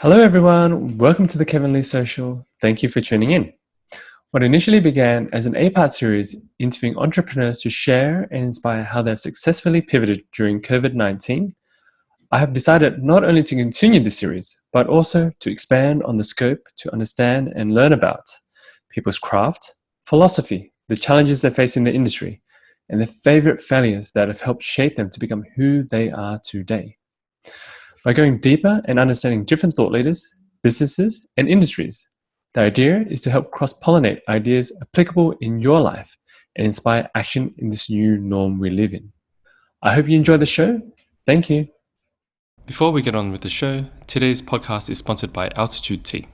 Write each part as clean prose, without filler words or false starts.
Hello everyone, welcome to the Kevin Lee Social. Thank you for tuning in. What initially began as an 8-part series interviewing entrepreneurs to share and inspire how they've successfully pivoted during COVID-19, I have decided not only to continue this series, but also to expand on the scope to understand and learn about people's craft, philosophy, the challenges they face in the industry, and their favorite failures that have helped shape them to become who they are today. By going deeper and understanding different thought leaders, businesses, and industries, the idea is to help cross-pollinate ideas applicable in your life and inspire action in this new norm we live in. I hope you enjoy the show. Thank you. Before we get on with the show, today's podcast is sponsored by Altitude Tea.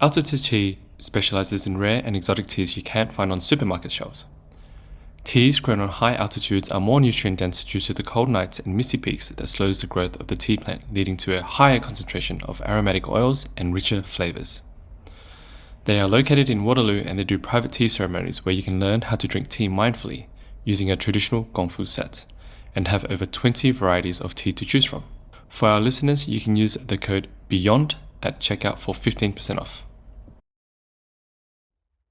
Altitude Tea specializes in rare and exotic teas you can't find on supermarket shelves. Teas grown on high altitudes are more nutrient-dense due to the cold nights and misty peaks that slows the growth of the tea plant, leading to a higher concentration of aromatic oils and richer flavors. They are located in Waterloo and they do private tea ceremonies where you can learn how to drink tea mindfully using a traditional gongfu set and have over 20 varieties of tea to choose from. For our listeners, you can use the code BEYOND at checkout for 15% off.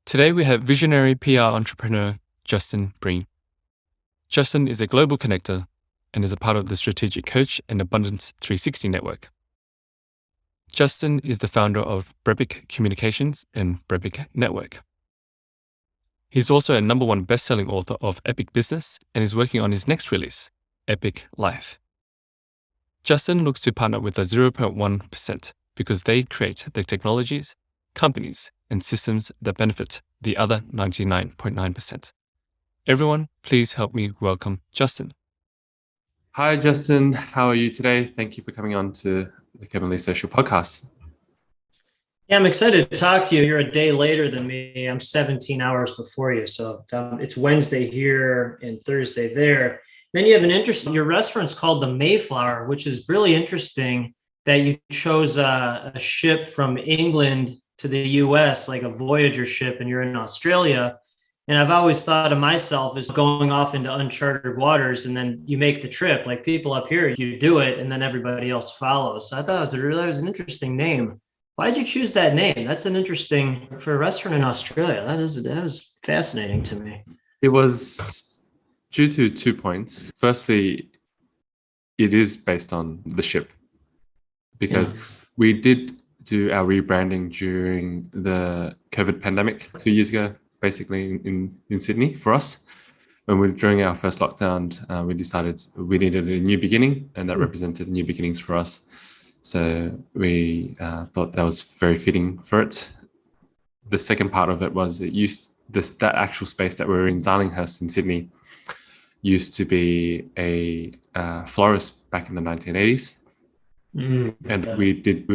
Today we have visionary PR entrepreneur Justin Breen. Justin is a global connector and is a part of the Strategic Coach and Abundance 360 network. Justin is the founder of BrEpic Communications and BrEpic Network. He's also a #1 best-selling author of Epic Business and is working on his next release, Epic Life. Justin looks to partner with the 0.1% because they create the technologies, companies, and systems that benefit the other 99.9%. Everyone, please help me welcome Justin. Hi, Justin. How are you today? Thank you for coming on to the Kevin Lee Social Podcast. Yeah, I'm excited to talk to you. You're a day later than me. I'm 17 hours before you. So it's Wednesday here and Thursday there. Then you have your restaurant's called the Mayflower, which is really interesting that you chose a ship from England to the US, like a Voyager ship, and you're in Australia. And I've always thought of myself as going off into uncharted waters, and then you make the trip. Like people up here, you do it, and then everybody else follows. So I thought that was an interesting name. Why did you choose that name? That's an interesting for a restaurant in Australia. That was fascinating to me. It was due to 2 points. Firstly, it is based on the ship because we did do our rebranding during the COVID pandemic 2 years ago. Basically in Sydney for us. During our first lockdown, we decided we needed a new beginning, and that represented new beginnings for us. So we thought that was very fitting for it. The second part of it was that actual space that we were in, Darlinghurst in Sydney, used to be a florist back in the 1980s. And we did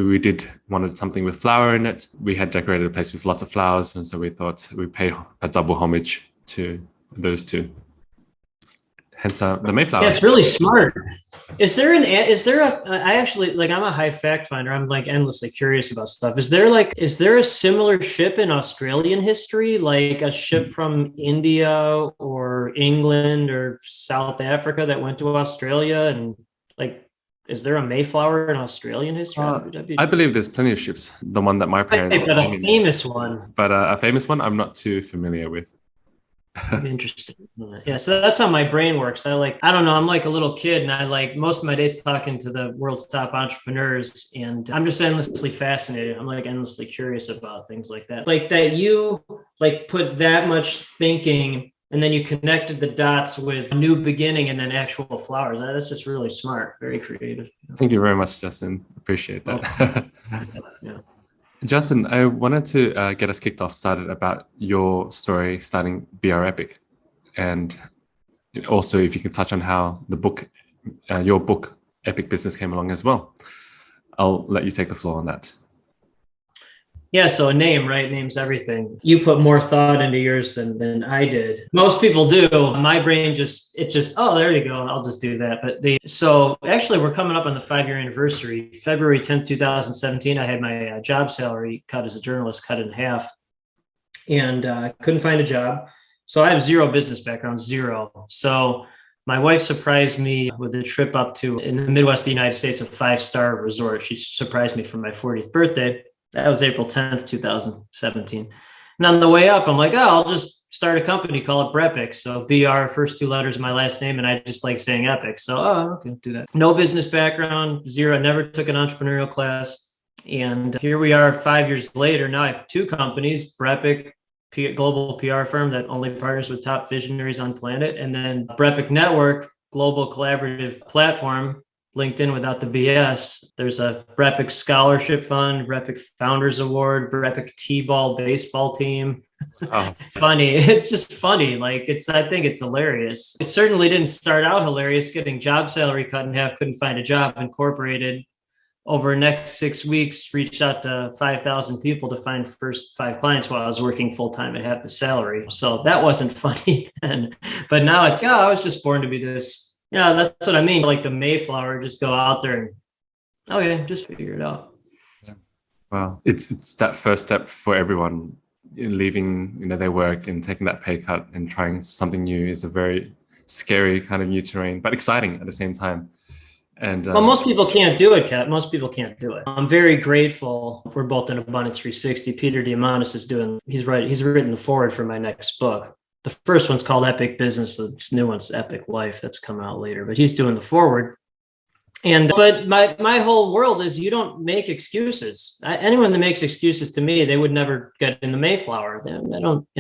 wanted something with flower in it. We had decorated the place with lots of flowers, and so we thought we'd pay a double homage to those two. Hence the Mayflower. Yeah, it's really smart. I actually, like, I'm a high fact finder. I'm like endlessly curious about stuff. Is there a similar ship in Australian history, like a ship from India or England or South Africa that went to Australia? And like, is there a Mayflower in Australian history? I believe there's plenty of ships. The one that my parents... But a famous one. But a famous one, I'm not too familiar with. Interesting. Yeah, so that's how my brain works. I don't know, I'm like a little kid, and I like most of my days talking to the world's top entrepreneurs, and I'm just endlessly fascinated. I'm like endlessly curious about things like that. Like that you like put that much thinking, and then you connected the dots with a new beginning and then actual flowers. That's just really smart, very creative. Thank you very much, Justin. Appreciate that. Yeah. Justin, I wanted to get us kicked off started about your story starting BrEpic. And also if you could touch on how your book, Epic Business, came along as well. I'll let you take the floor on that. Yeah, so a name, right? Name's everything. You put more thought into yours than I did. Most people do. My brain oh, there you go. I'll just do that. So actually, we're coming up on the 5-year anniversary. February 10th, 2017, I had my job salary cut as a journalist, cut in half. And I couldn't find a job. So I have zero business background, zero. So My wife surprised me with a trip up to, in the Midwest of the United States, a 5-star resort. She surprised me for my 40th birthday. That was April 10th, 2017. And on the way up, I'm like, oh, I'll just start a company, call it BrEpic. So BR, first 2 letters of my last name, and I just like saying epic. So, oh, okay, do that. No business background, zero, never took an entrepreneurial class. And here we are 5 years later. Now I have 2 companies, BrEpic, global PR firm that only partners with top visionaries on planet, and then BrEpic Network, global collaborative platform, LinkedIn without the BS. There's a BrEpic Scholarship Fund, BrEpic Founders Award, BrEpic T-ball baseball team. Oh. It's funny. It's just funny. Like I think it's hilarious. It certainly didn't start out hilarious. Getting job salary cut in half, couldn't find a job, incorporated. Over the next 6 weeks, reached out to 5,000 people to find first 5 clients while I was working full-time at half the salary. So that wasn't funny then. But now it's, I was just born to be this. That's what I mean. Like the Mayflower, just go out there and, okay, just figure it out. Yeah. Wow. It's that first step for everyone. Leaving, their work and taking that pay cut and trying something new is a very scary kind of new terrain, but exciting at the same time. And well, most people can't do it, Kat. Most people can't do it. I'm very grateful. We're both in Abundance 360. Peter Diamandis he's written the foreword for my next book. The first one's called Epic Business. The new one's Epic Life. That's coming out later, but he's doing the foreword. But my whole world is you don't make excuses. Anyone that makes excuses to me, they would never get in the Mayflower.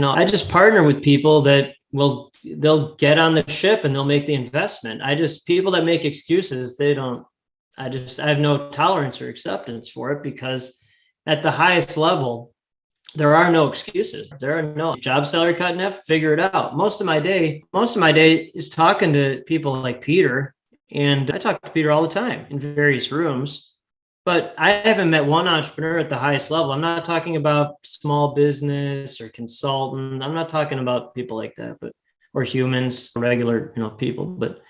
I just partner with people that they'll get on the ship and they'll make the investment. People that make excuses, I have no tolerance or acceptance for it, because at the highest level, there are no excuses. There are no job salary cut in half, figure it out. Most of my day is talking to people like Peter. And I talk to Peter all the time in various rooms, but I haven't met one entrepreneur at the highest level. I'm not talking about small business or consultant. I'm not talking about people like that, or humans, regular, people. But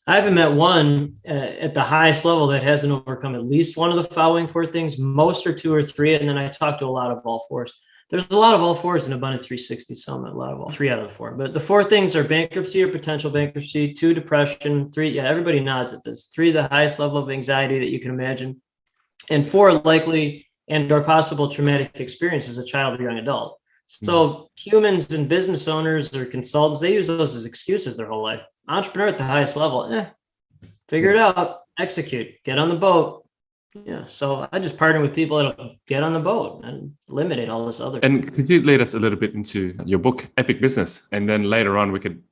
I haven't met one at the highest level that hasn't overcome at least one of the following 4 things. Most are 2 or 3, and then I talk to a lot of all 4s. There's a lot of all 4s in Abundance 360 Summit, a lot of all 3 out of the 4. But the 4 things are bankruptcy or potential bankruptcy, 2, depression, 3, everybody nods at this, 3, the highest level of anxiety that you can imagine, and 4, likely and or possible traumatic experience as a child or young adult. So humans and business owners or consultants, they use those as excuses their whole life. Entrepreneur at the highest level, figure it out, execute, get on the boat. Yeah, so I just partner with people that'll get on the boat and eliminate all this other. And could you lead us a little bit into your book, Epic Business, and then later on we could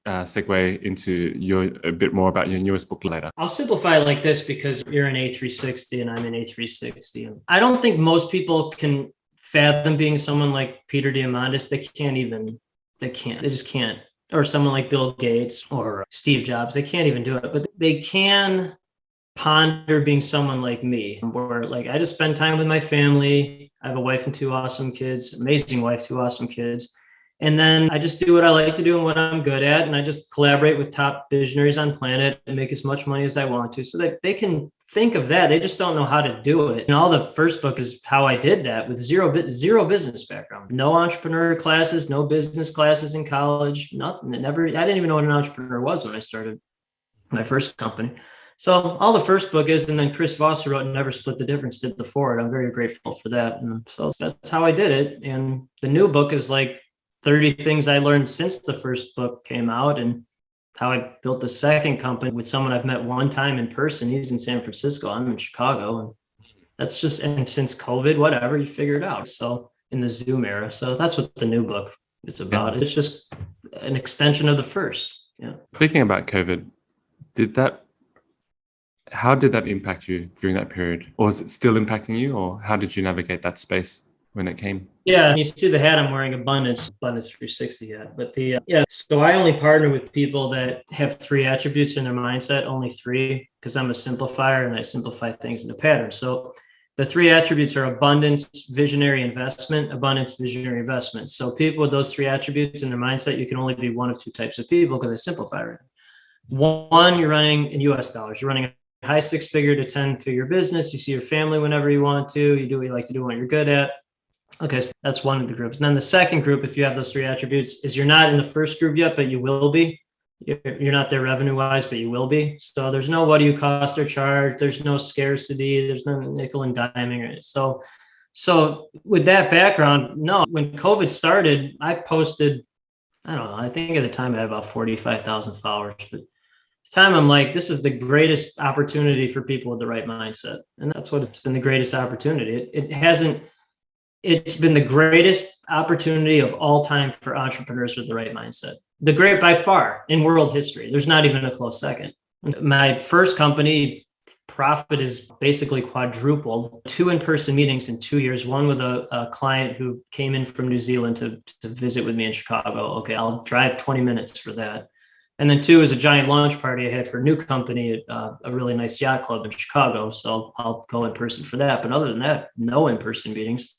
segue into a bit more about your newest book later. I'll simplify it like this, because you're in A360 and I'm in A360. And I don't think most people can fathom being someone like Peter Diamandis. They just can't. Or someone like Bill Gates or Steve Jobs. They can't even do it, but they can ponder being someone like me, where I just spend time with my family. I have a wife and 2 awesome kids, amazing wife, 2 awesome kids. And then I just do what I like to do and what I'm good at. And I just collaborate with top visionaries on planet and make as much money as I want to, so that they can think of that. They just don't know how to do it. And all the first book is how I did that with zero business background, no entrepreneur classes, no business classes in college, nothing. I didn't even know what an entrepreneur was when I started my first company. So all the first book is, and then Chris Voss, who wrote Never Split the Difference, did the foreword. I'm very grateful for that. And so that's how I did it. And the new book is 30 things I learned since the first book came out, and how I built the second company with someone I've met one time in person. He's in San Francisco, I'm in Chicago. And that's and since COVID, whatever, you figure it out. So in the Zoom era. So that's what the new book is about. Yeah. It's just an extension of the first. Yeah. Speaking about COVID, how did that impact you during that period? Or is it still impacting you? Or how did you navigate that space when it came? Yeah, you see the hat I'm wearing, Abundance 360 hat. But so I only partner with people that have 3 attributes in their mindset, only 3, because I'm a simplifier and I simplify things into patterns. So the 3 attributes are abundance, visionary, investment, abundance, visionary, investment. So people with those 3 attributes in their mindset, you can only be one of 2 types of people, because I simplify it. One, you're running in US dollars. You're running a high 6-figure to 10-figure business. You see your family whenever you want to. You do what you like to do, what you're good at. Okay, so that's one of the groups. And then the second group, if you have those 3 attributes, is you're not in the first group yet, but you will be. You're not there revenue wise, but you will be. So there's no what do you cost or charge. There's no scarcity. There's no nickel and diming. So with that background, no, when COVID started, I posted, I don't know, I think at the time I had about 45,000 followers, but time I'm like, this is the greatest opportunity for people with the right mindset. And that's what it's been, the greatest opportunity. It's been the greatest opportunity of all time for entrepreneurs with the right mindset. The great by far in world history. There's not even a close second. My first company profit is basically quadrupled. 2 in-person meetings in 2 years, one with a client who came in from New Zealand to visit with me in Chicago. Okay, I'll drive 20 minutes for that. And then 2 is a giant launch party I had for a new company, a really nice yacht club in Chicago. So I'll go in person for that. But other than that, no in-person meetings.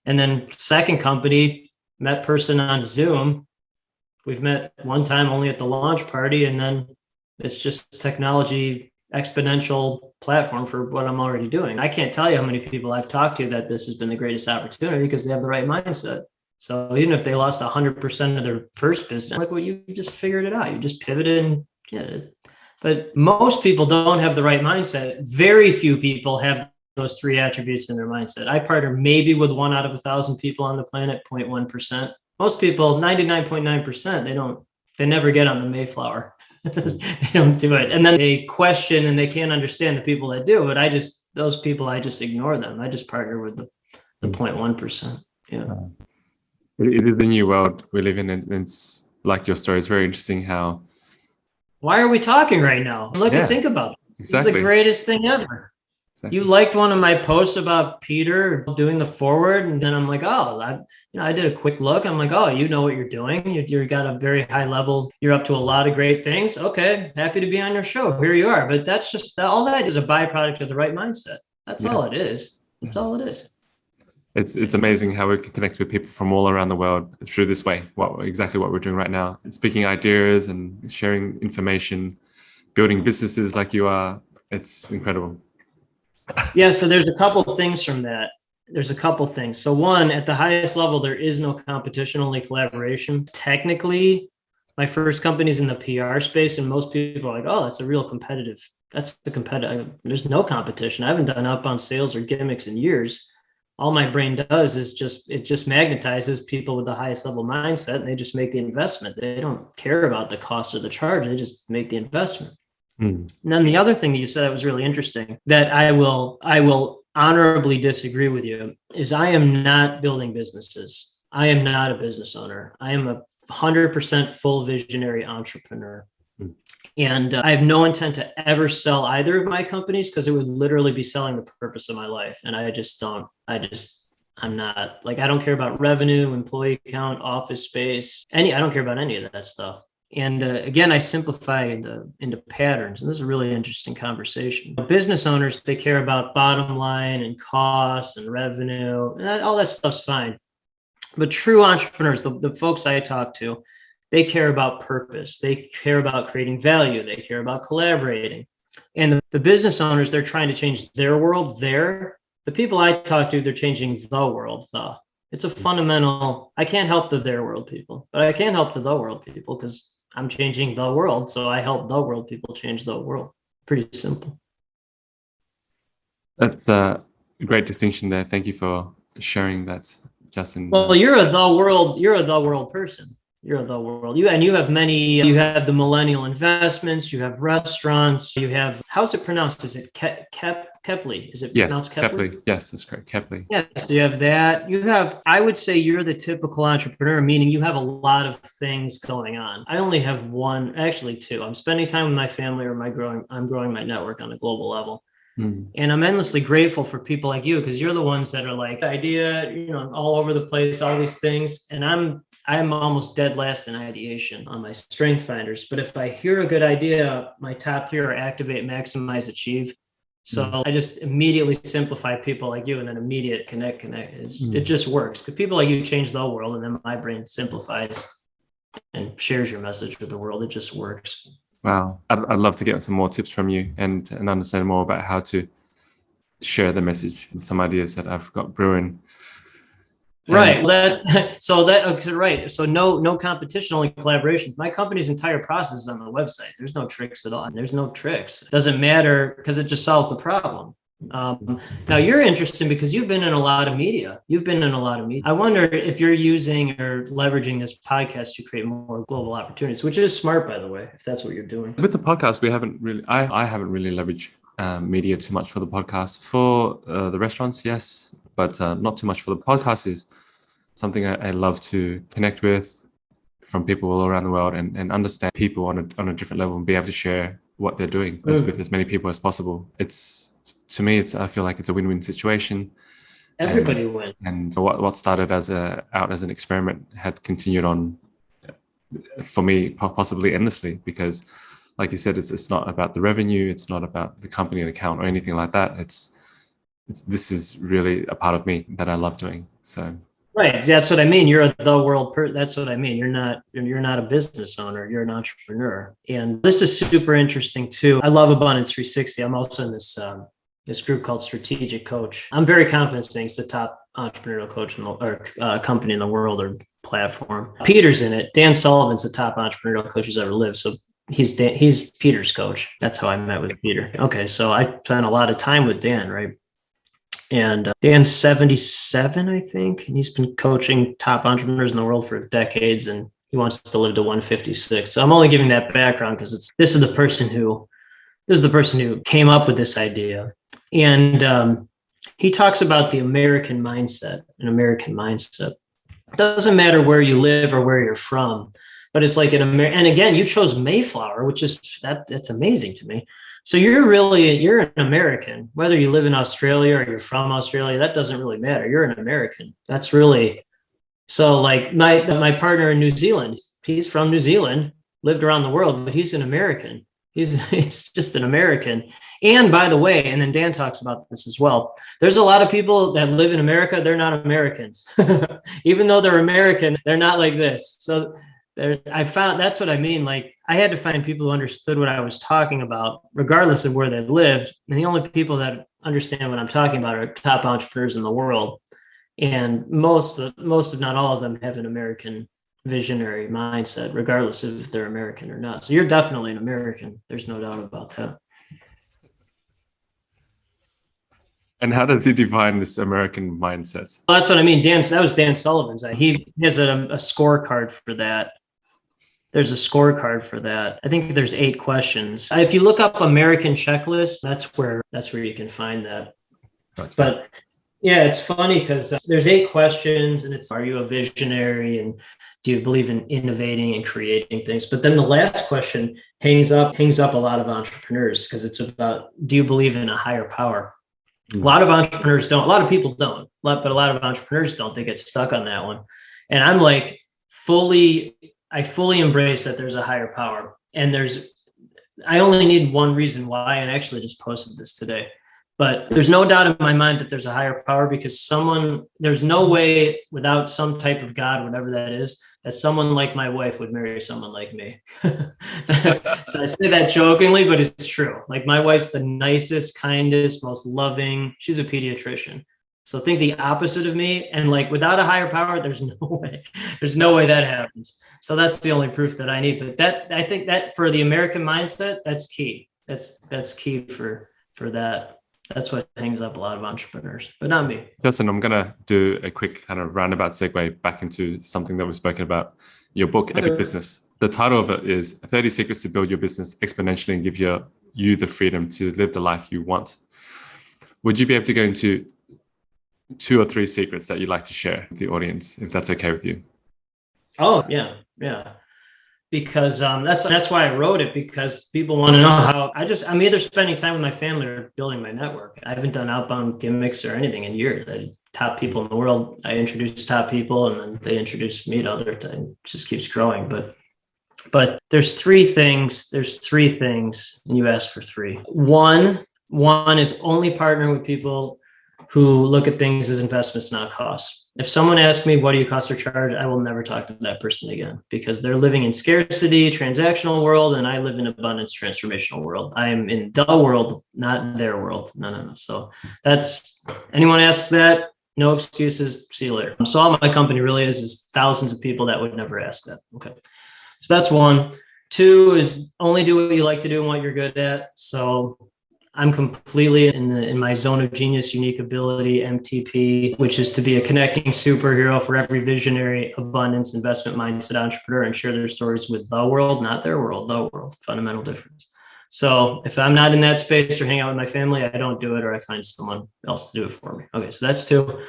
And then second company, met person on Zoom. We've met one time only at the launch party. And then it's just technology exponential platform for what I'm already doing. I can't tell you how many people I've talked to that this has been the greatest opportunity because they have the right mindset. So even if they lost 100% of their first business, like, well, you just figured it out. You just pivoted and but most people don't have the right mindset. Very few people have those 3 attributes in their mindset. I partner maybe with 1 out of 1,000 people on the planet, 0.1%. Most people, 99.9%, they never get on the Mayflower. They don't do it. And then they question and they can't understand the people that do. But those people, I just ignore them. I just partner with the 0.1%. Yeah. It is a new world we live in, and it's like your story is very interesting. How? Why are we talking right now? Think about it. Exactly. This is the greatest thing ever. Exactly. You liked one of my posts about Peter doing the forward, and then I'm like, oh, I did a quick look. I'm like, oh, you know what you're doing. You got a very high level. You're up to a lot of great things. Okay, happy to be on your show. Here you are. But that's just all that is a byproduct of the right mindset. That's all it is. That's all it is. It's amazing how we can connect with people from all around the world through this way. Exactly what we're doing right now. Speaking ideas and sharing information, building businesses like you are. It's incredible. Yeah, so there's a couple of things from that. There's a couple of things. So one, at the highest level, there is no competition, only collaboration. Technically, my first company is in the PR space, and most people are like, oh, that's a competitive. There's no competition. I haven't done outbound sales or gimmicks in years. All my brain does is it just magnetizes people with the highest level mindset, and they just make the investment. They don't care about the cost or the charge. They just make the investment. And then the other thing that you said that was really interesting, that I will honorably disagree with you, is I am not building businesses. I am not a business owner. I am a 100% full visionary entrepreneur. And I have no intent to ever sell either of my companies because it would literally be selling the purpose of my life. And I'm not, like, I don't care about revenue, employee count, office space, I don't care about any of that stuff. And again, I simplify into patterns. And this is a really interesting conversation. Business owners, they care about bottom line and costs and revenue, and all that stuff's fine. But true entrepreneurs, the folks I talk to, they care about purpose. They care about creating value. They care about collaborating. And the business owners, they're trying to change their world. The people I talk to, they're changing the world. It's a fundamental, I can't help their world people, but I can help the world people because I'm changing the world. So I help the world people change the world. Pretty simple. That's a great distinction there. Thank you for sharing that, Justin. Well, you're a the world person. You're the world. You have you have the millennial investments, you have restaurants, you have, how's it pronounced? Is it Kepley? Is it pronounced Kepley? Yes, that's correct. Kepley. Yeah. So you have that. I would say you're the typical entrepreneur, meaning you have a lot of things going on. I only have one, actually 2. I'm spending time with my family, or I'm growing my network on a global level. And I'm endlessly grateful for people like you, because you're the ones that are like, idea, all over the place, all these things. And I'm almost dead last in ideation on my strength finders. But if I hear a good idea, my top 3 are activate, maximize, achieve. So I just immediately simplify people like you, and then immediate connect. It just works, because people like you change the world, and then my brain simplifies and shares your message with the world. It just works. Wow. I'd love to get some more tips from you and understand more about how to share the message and some ideas that I've got brewing. Right. Well, that's so that okay, right. So no competition, only collaboration. My company's entire process is on the website. There's no tricks at all. There's no tricks. It doesn't matter because it just solves the problem. Now you're interesting because you've been in a lot of media. I wonder if you're using or leveraging this podcast to create more global opportunities, which is smart, by the way, if that's what you're doing. With the podcast, we haven't really, I haven't really leveraged media too much for the podcast. For the restaurants, yes, but not too much for the podcast. Is something I love to connect with from people all around the world and understand people on a different level and be able to share what they're doing with as many people as possible. To me, I feel like it's a win-win situation. Everybody wins. And what started out as an experiment had continued on for me possibly endlessly, because like you said, it's not about the revenue, it's not about the company account or anything like that. This is really a part of me that I love doing. So right, that's what I mean. You're the world that's what I mean. You're not a business owner, you're an entrepreneur. And this is super interesting too. I love Abundance 360. I'm also in this group called Strategic Coach. I'm very confident saying it's the top entrepreneurial coach company in the world or platform. Peter's in it. Dan Sullivan's the top entrepreneurial coach who's ever lived. So he's Peter's coach. That's how I met with Peter. Okay, so I spent a lot of time with Dan, right? And Dan's 77, I think, and he's been coaching top entrepreneurs in the world for decades, and he wants to live to 156. So I'm only giving that background because this is the person who came up with this idea. And he talks about the American mindset. It doesn't matter where you live or where you're from, but it's like and again, you chose Mayflower, which is that's amazing to me. So you're an American, whether you live in Australia or you're from Australia, that doesn't really matter. You're an American. That's really, so like my partner in New Zealand, he's from New Zealand, lived around the world, but he's an American. He's just an American. And by the way, and then Dan talks about this as well, there's a lot of people that live in America, they're not Americans. Even though they're American, they're not like this. So I found, that's what I mean. Like I had to find people who understood what I was talking about, regardless of where they lived. And the only people that understand what I'm talking about are top entrepreneurs in the world. And most, if not all of them, have an American visionary mindset, regardless of if they're American or not. So you're definitely an American. There's no doubt about that. And how does he define this American mindset? Well, that's what I mean. That was Dan Sullivan's. He has a scorecard for that. There's a scorecard for that. I think there's 8 questions. If you look up American checklist, that's where you can find that. Gotcha. But yeah, it's funny because there's 8 questions, and it's, are you a visionary, and do you believe in innovating and creating things? But then the last question hangs up a lot of entrepreneurs, because it's about, do you believe in a higher power? A lot of entrepreneurs don't. A lot of people don't, but a lot of entrepreneurs don't. They get stuck on that one. And I'm like, I fully embrace that there's a higher power. And I only need one reason why, and I actually just posted this today. But there's no doubt in my mind that there's a higher power, because there's no way without some type of God, whatever that is, that someone like my wife would marry someone like me. So I say that jokingly, but it's true. Like my wife's the nicest, kindest, most loving. She's a pediatrician. So think the opposite of me. And like without a higher power, there's no way that happens. So that's the only proof that I need. But I think that for the American mindset, that's key. That's key for that. That's what hangs up a lot of entrepreneurs, but not me. Justin, I'm going to do a quick kind of roundabout segue back into something that we've spoken about, your book, Epic Business. The title of it is 30 Secrets to Build Your Business Exponentially and Give you the freedom to live the life you want. Would you be able to go into 2 or 3 secrets that you'd like to share with the audience, if that's okay with you? Oh, yeah. Because that's why I wrote it, because people want to know how I'm either spending time with my family or building my network. I haven't done outbound gimmicks or anything in years. Top people in the world, I introduce top people, and then they introduce me to others. It just keeps growing. But there's 3 things. And you asked for 3. One is only partner with people who look at things as investments, not costs. If someone asks me, what do you cost or charge? I will never talk to that person again, because they're living in scarcity, transactional world, and I live in abundance, transformational world. I am in the world, not their world. No. So anyone asks that, No excuses. See you later. So all my company really is thousands of people that would never ask that. Okay. So that's one. Two is only do what you like to do and what you're good at. So I'm completely in my zone of genius, unique ability, MTP, which is to be a connecting superhero for every visionary, abundance, investment mindset entrepreneur and share their stories with the world, not their world, the world. Fundamental difference. So if I'm not in that space or hang out with my family, I don't do it, or I find someone else to do it for me. Okay, so that's two.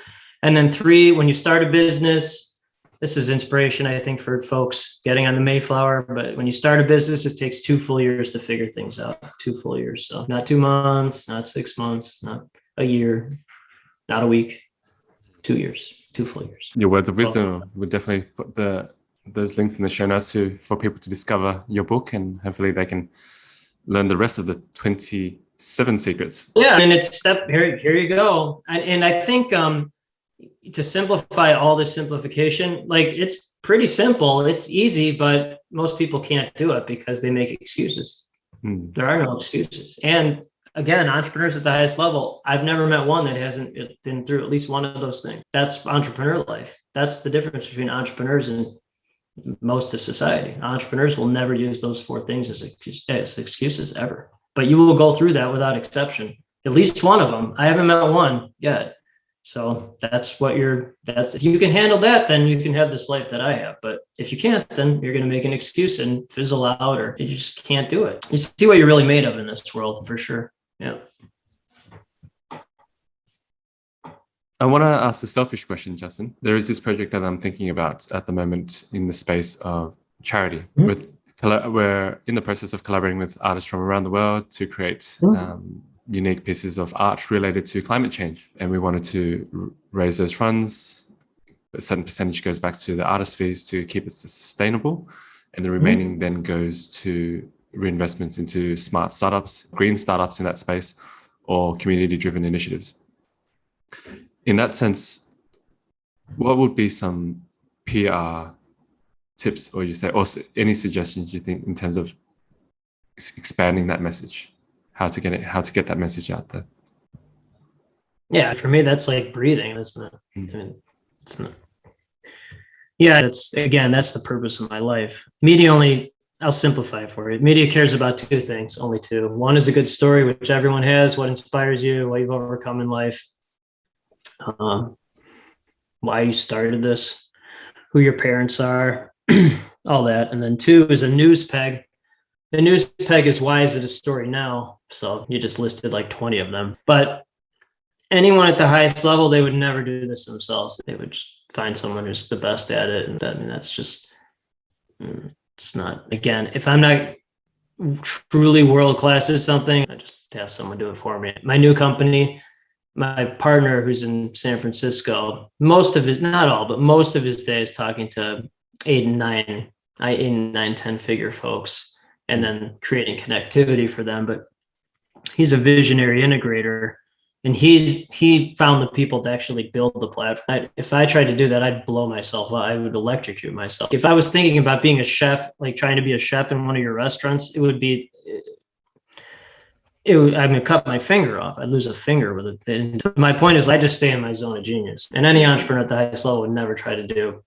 And then three, when you start a business, this is inspiration, I think, for folks getting on the Mayflower. But when you start a business, it takes 2 full years to figure things out. 2 full years. So not 2 months, not 6 months, not a year, not a week, 2 years, 2 full years. Your words of wisdom. We'll definitely put those links in the show notes for people to discover your book, and hopefully they can learn the rest of the 27 secrets. Yeah, and it's here you go. And I think to simplify all this simplification, like it's pretty simple, it's easy, but most people can't do it because they make excuses. There are no excuses. And again, entrepreneurs at the highest level, I've never met one that hasn't been through at least one of those things. That's entrepreneur life. That's the difference between entrepreneurs and most of society. Entrepreneurs will never use those 4 things as excuses ever, but you will go through that without exception. At least one of them. I haven't met one yet. So that's if you can handle that, then you can have this life that I have. But if you can't, then you're going to make an excuse and fizzle out, or you just can't do it. You see what you're really made of in this world, for sure. Yeah. I want to ask a selfish question, Justin. There is this project that I'm thinking about at the moment in the space of charity. We're in the process of collaborating with artists from around the world to create unique pieces of art related to climate change. And we wanted to raise those funds. A certain percentage goes back to the artist fees to keep it sustainable. And the remaining then goes to reinvestments into smart startups, green startups in that space, or community-driven initiatives. In that sense, what would be some PR tips, or any suggestions you think in terms of expanding that message? How to get that message out there? Yeah, for me, that's like breathing, isn't it? I mean, it's not. Yeah, that's the purpose of my life. I'll simplify it for you. Media cares about 2 things, only 2. One is a good story, which everyone has, what inspires you, what you've overcome in life, why you started this, who your parents are, all that. And then 2 is a news peg. The news peg is, why is it a story now? So you just listed like 20 of them. But anyone at the highest level, they would never do this themselves. They would just find someone who's the best at it. And that's just, it's not, again, if I'm not truly world-class at something, I just have someone do it for me. My new company, my partner who's in San Francisco, most of his days talking to 8 and 9, 10-figure folks, and then creating connectivity for them. But he's a visionary integrator, and he found the people to actually build the platform. If I tried to do that, I'd blow myself up. I would electrocute myself. If I was thinking about being a chef, like trying to be a chef in one of your restaurants, I'm gonna cut my finger off. I'd lose a finger with it. And my point is, I just stay in my zone of genius. And any entrepreneur at the highest level would never try to do,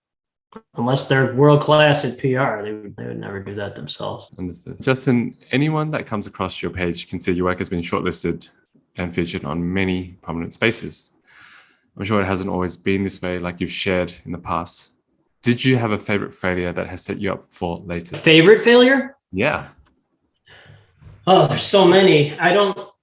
unless they're world class at PR, they would never do that themselves. Understood. Justin, anyone that comes across your page can see your work has been shortlisted and featured on many prominent spaces. I'm sure it hasn't always been this way, like you've shared in the past. Did you have a favorite failure that has set you up for later? Favorite failure? Yeah. Oh, there's so many. I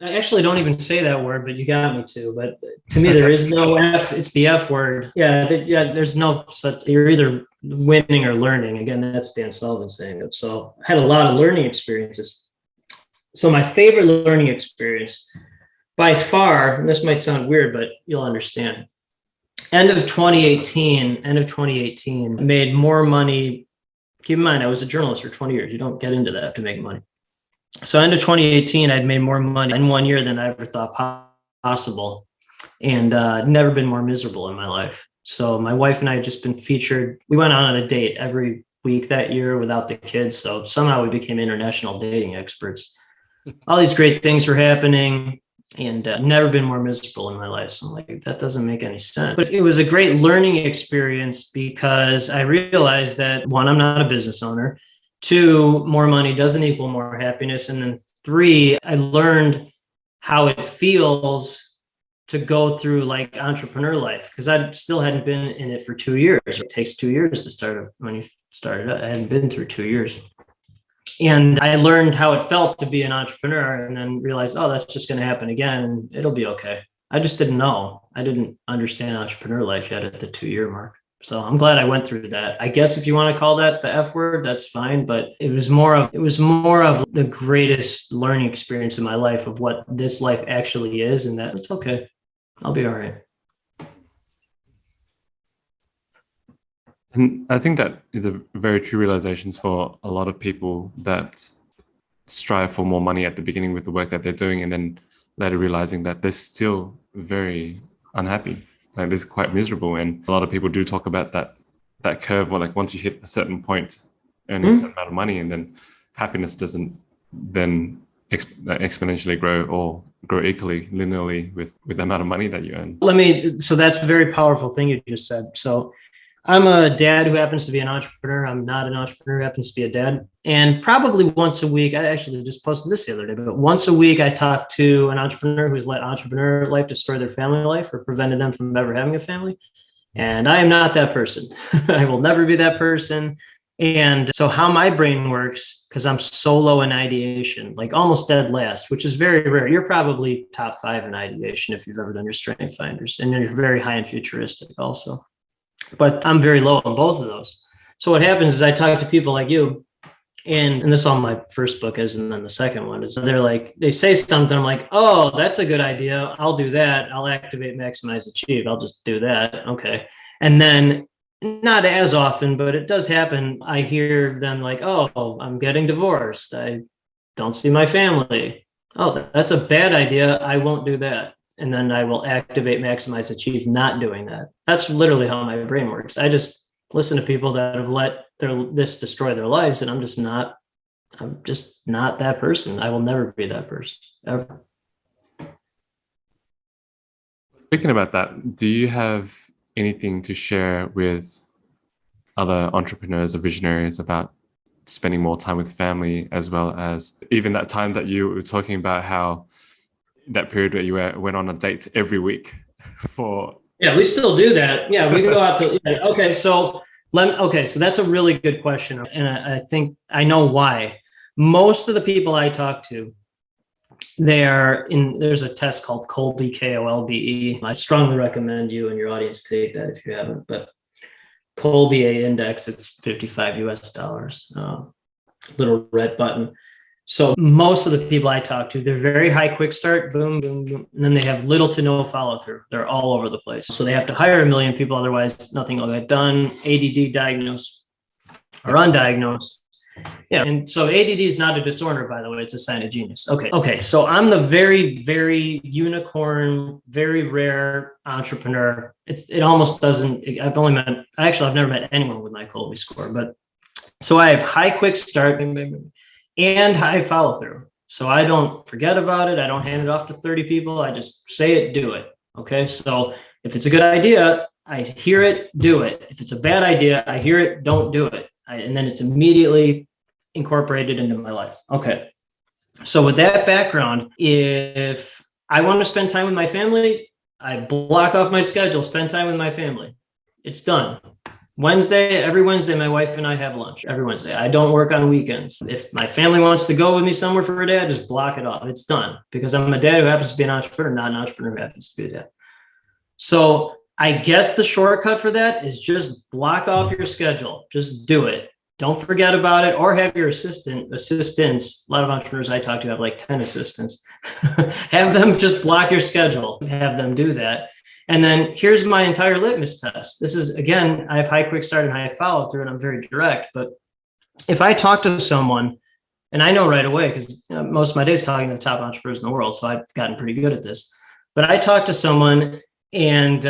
actually don't even say that word, but you got me to. But to me, there is no F. It's the F word. Yeah. There's no such. You're either winning or learning. Again, that's Dan Sullivan saying it. So I had a lot of learning experiences. So my favorite learning experience, by far, and this might sound weird, but you'll understand. End of 2018, I made more money. Keep in mind, I was a journalist for 20 years. You don't get into that to make money. So end of 2018, I'd made more money in 1 year than I ever thought possible, and never been more miserable in my life. So my wife and I had just been featured. We went on a date every week that year without the kids. So somehow we became international dating experts. All these great things were happening. and never been more miserable in my life. So I'm like, that doesn't make any sense. But it was a great learning experience because I realized that one, I'm not a business owner. Two, more money doesn't equal more happiness. And then three, I learned how it feels to go through like entrepreneur life because I still hadn't been in it for 2 years. It takes 2 years to start when you started. I hadn't been through 2 years. And I learned how it felt to be an entrepreneur and then realized, oh, that's just going to happen again and it'll be okay. I just didn't know. I didn't understand entrepreneur life yet at the 2 year mark. So I'm glad I went through that. I guess if you want to call that the F word, that's fine. But it was more of the greatest learning experience in my life of what this life actually is, and that it's okay. I'll be all right. And I think that is a very true realizations for a lot of people that strive for more money at the beginning with the work that they're doing, and then later realizing that they're still very unhappy. Like this is quite miserable. And a lot of people do talk about that curve where like once you hit a certain point, earning a certain amount of money, and then happiness doesn't then exponentially grow or grow equally linearly with the amount of money that you earn. So that's a very powerful thing you just said. So I'm a dad who happens to be an entrepreneur. I'm not an entrepreneur who happens to be a dad. And probably once a week, I actually just posted this the other day, but once a week I talk to an entrepreneur who's let entrepreneur life destroy their family life or prevented them from ever having a family. And I am not that person. I will never be that person. And so how my brain works, because I'm so low in ideation, like almost dead last, which is very rare. You're probably top 5 in ideation if you've ever done your strength finders, and you're very high in futuristic also. But I'm very low on both of those. So what happens is I talk to people like you, and this is all my first book is, and then the second one is they're like, they say something, I'm like, oh, that's a good idea. I'll do that. I'll activate, maximize, achieve. I'll just do that. Okay. And then not as often, but it does happen. I hear them like, oh, I'm getting divorced. I don't see my family. Oh, that's a bad idea. I won't do that. And then I will activate, maximize, achieve, not doing that. That's literally how my brain works. I just listen to people that have let this destroy their lives, and I'm just not that person. I will never be that person, ever. Speaking about that, do you have anything to share with other entrepreneurs or visionaries about spending more time with family, as well as even that time that you were talking about, how that period where you went on a date every week for... Yeah, we still do that. Yeah, we go out to... Yeah, okay, so that's a really good question. And I think I know why. Most of the people I talk to, there's a test called Kolbe, Kolbe. I strongly recommend you and your audience take that if you haven't. But Kolbe index, it's $55 US, little red button. So most of the people I talk to, they're very high quick start, boom, boom, boom. And then they have little to no follow through. They're all over the place. So they have to hire 1 million people. Otherwise, nothing will get done. ADD diagnosed or undiagnosed. Yeah. And so ADD is not a disorder, by the way. It's a sign of genius. Okay. So I'm the very, very unicorn, very rare entrepreneur. It almost doesn't, I've never met anyone with my Kolbe score, but so I have high quick start and high follow through. So I don't forget about it. I don't hand it off to 30 people. I just say it, do it. Okay. So if it's a good idea, I hear it, do it. If it's a bad idea, I hear it, don't do it. And then it's immediately incorporated into my life. Okay. So with that background, if I want to spend time with my family, I block off my schedule, spend time with my family. It's done. Every Wednesday, my wife and I have lunch every Wednesday. I don't work on weekends. If my family wants to go with me somewhere for a day, I just block it off. It's done because I'm a dad who happens to be an entrepreneur, not an entrepreneur who happens to be a dad. So I guess the shortcut for that is just block off your schedule. Just do it. Don't forget about it, or have your assistants. A lot of entrepreneurs I talk to have like 10 assistants. Have them just block your schedule. Have them do that. And then here's my entire litmus test. This is, again, I have high quick start and high follow through, and I'm very direct. But if I talk to someone, and I know right away, because most of my days talking to the top entrepreneurs in the world, so I've gotten pretty good at this. But I talk to someone and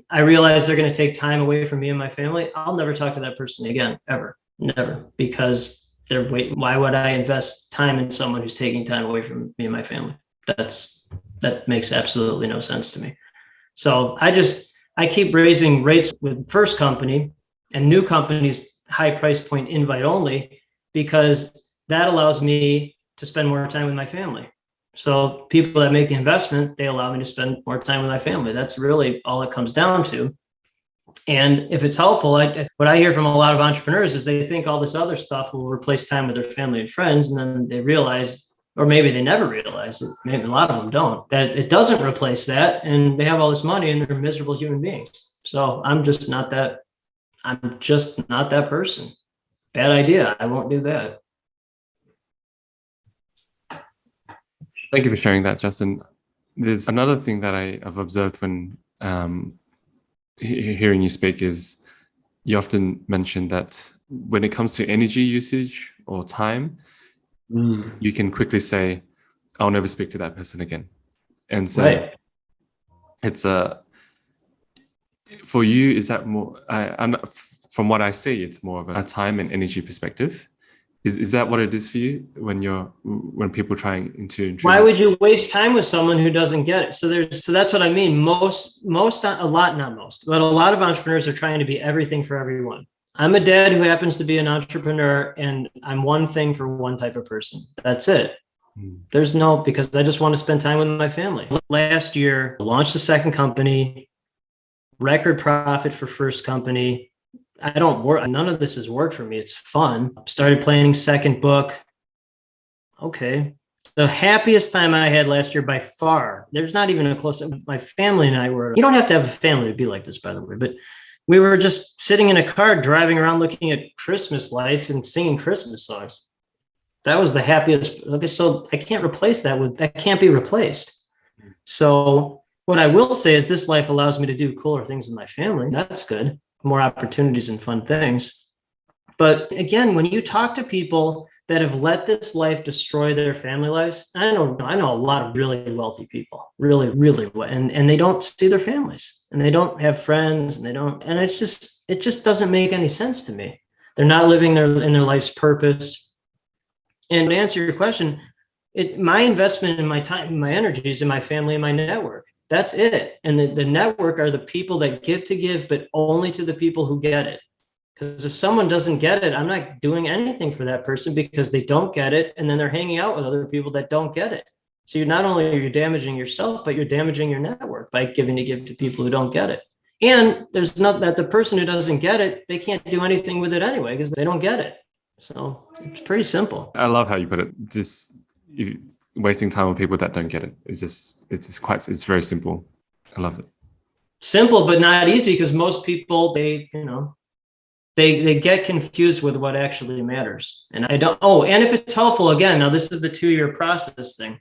I realize they're going to take time away from me and my family, I'll never talk to that person again, ever. Never, because why would I invest time in someone who's taking time away from me and my family? That makes absolutely no sense to me. So I keep raising rates with first company and new companies, high price point invite only, because that allows me to spend more time with my family. So people that make the investment, they allow me to spend more time with my family. That's really all it comes down to. And if it's helpful, what I hear from a lot of entrepreneurs is they think all this other stuff will replace time with their family and friends. And then they realize, or maybe they never realize it, maybe a lot of them don't, that it doesn't replace that. And they have all this money and they're miserable human beings. So I'm just not that person. Bad idea. I won't do that. Thank you for sharing that, Justin. There's another thing that I've observed when hearing you speak is you often mention that when it comes to energy usage or time, you can quickly say, I'll never speak to that person again. And so right. It's for you, is that more, from what I see, it's more of a time and energy perspective. Is that what it is for you when people trying to? Why would you waste time with someone who doesn't get it? So that's what I mean. A lot of entrepreneurs are trying to be everything for everyone. I'm a dad who happens to be an entrepreneur, and I'm one thing for one type of person. That's it. Because I just want to spend time with my family. Last year, launched a second company, record profit for first company. I don't work. None of this has worked for me. It's fun. Started planning second book. Okay. The happiest time I had last year by far, there's not even a close, my family and I were, you don't have to have a family to be like this, by the way, but we were just sitting in a car, driving around, looking at Christmas lights and singing Christmas songs. That was the happiest. Okay. So I can't replace that that can't be replaced. So what I will say is this life allows me to do cooler things with my family. That's good. More opportunities and fun things. But again, when you talk to people that have let this life destroy their family lives, I know a lot of really wealthy people, really, really, and they don't see their families, and they don't have friends, and it just doesn't make any sense to me. They're not living in their life's purpose. And to answer your question, my investment in my time, my energy is in my family and my network. That's it. And the network are the people that give, but only to the people who get it. Because if someone doesn't get it, I'm not doing anything for that person because they don't get it. And then they're hanging out with other people that don't get it. So you're damaging yourself, but you're damaging your network by giving to people who don't get it. And there's not that the person who doesn't get it, they can't do anything with it anyway because they don't get it. So it's pretty simple. I love how you put it. Just wasting time on people that don't get it. It's very simple. I love it. Simple, but not easy because most people, they get confused with what actually matters. And and if it's helpful, again, now this is the 2-year process thing.